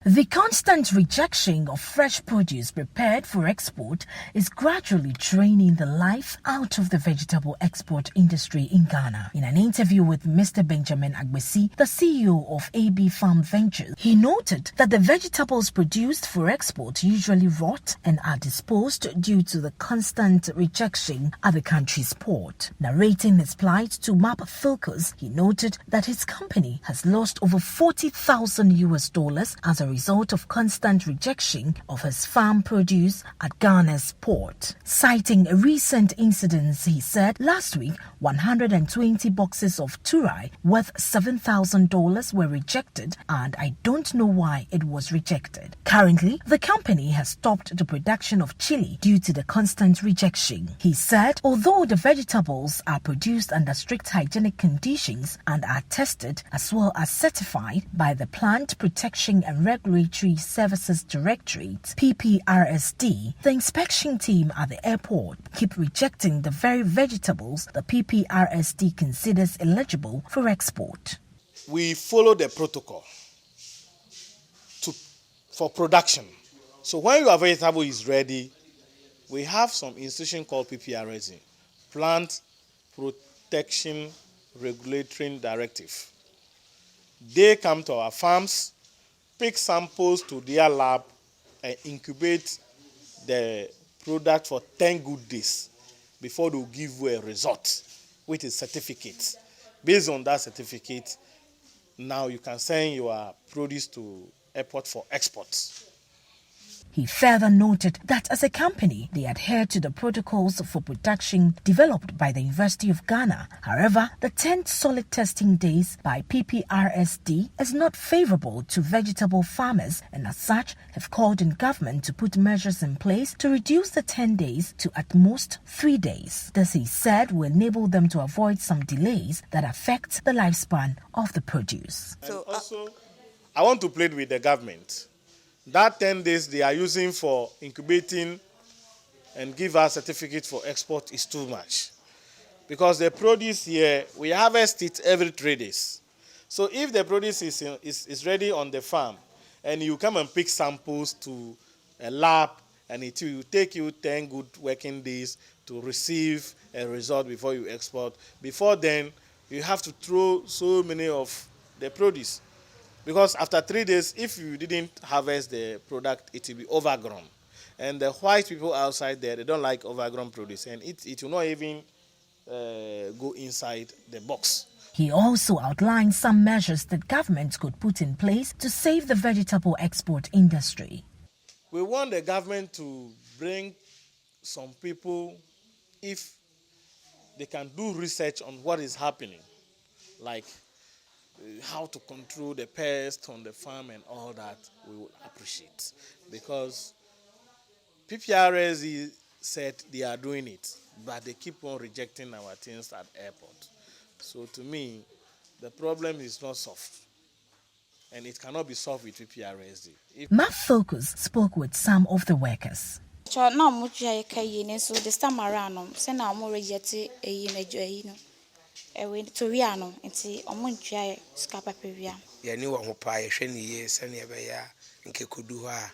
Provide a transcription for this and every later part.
The constant rejection of fresh produce prepared for export is gradually draining the life out of the vegetable export industry in Ghana. In an interview with Mr. Benjamin Agbesi, the CEO of AB Farm Ventures, he noted that the vegetables produced for export usually rot and are disposed due to the constant rejection at the country's port. Narrating his plight to Map Focus, he noted that his company has lost over $40,000 as a result of constant rejection of his farm produce at Ghana's port. Citing a recent incident, he said last week 120 boxes of turai worth $7,000 were rejected, and I don't know why it was rejected. Currently, the company has stopped the production of chili due to the constant rejection. He said although the vegetables are produced under strict hygienic conditions and are tested as well as certified by the Plant Protection and Regulatory Services Directorate, PPRSD, the inspection team at the airport keep rejecting the very vegetables the PPRSD considers eligible for export. We follow the protocol for production. So when your vegetable is ready, we have some institution called PPRSD, Plant Protection Regulatory Directive. They come to our farms, pick samples to their lab, and incubate the product for 10 good days before they give you a result, which is certificate. Based on that certificate, now you can send your produce to airport for export. He further noted that as a company, they adhere to the protocols for production developed by the University of Ghana. However, the 10 solid testing days by PPRSD is not favorable to vegetable farmers, and as such have called on government to put measures in place to reduce the 10 days to at most 3 days. This, he said, will enable them to avoid some delays that affect the lifespan of the produce. So, also, I want to plead with the government. That 10 days they are using for incubating and give us certificate for export is too much. Because the produce here, we harvest it every 3 days. So if the produce is ready on the farm and you come and pick samples to a lab and it will take you 10 good working days to receive a result before you export. Before then, you have to throw so many of the produce. Because after 3 days, if you didn't harvest the product, it will be overgrown. And the white people outside there, they don't like overgrown produce. And it will not even go inside the box. He also outlined some measures that government could put in place to save the vegetable export industry. We want the government to bring some people, if they can do research on what is happening, like how to control the pests on the farm and all that, we would appreciate. Because PPRSD said they are doing it, but they keep on rejecting our things at airport. So to me, the problem is not solved. And it cannot be solved with PPRSD. Map Focus spoke with some of the workers. This time around, send our more rejected Toriano and see Omunchai Scapa Pivia. Ya knew what pie, Shani, yes, and Yabaya, and Kekudua,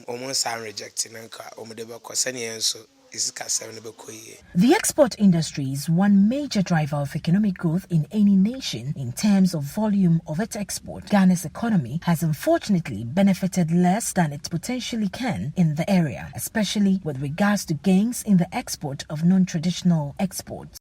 almost I'm rejecting Anka, Omedeba Cosani, and so is Cassanabako. The export industry is one major driver of economic growth in any nation in terms of volume of its export. Ghana's economy has unfortunately benefited less than it potentially can in the area, especially with regards to gains in the export of non-traditional exports.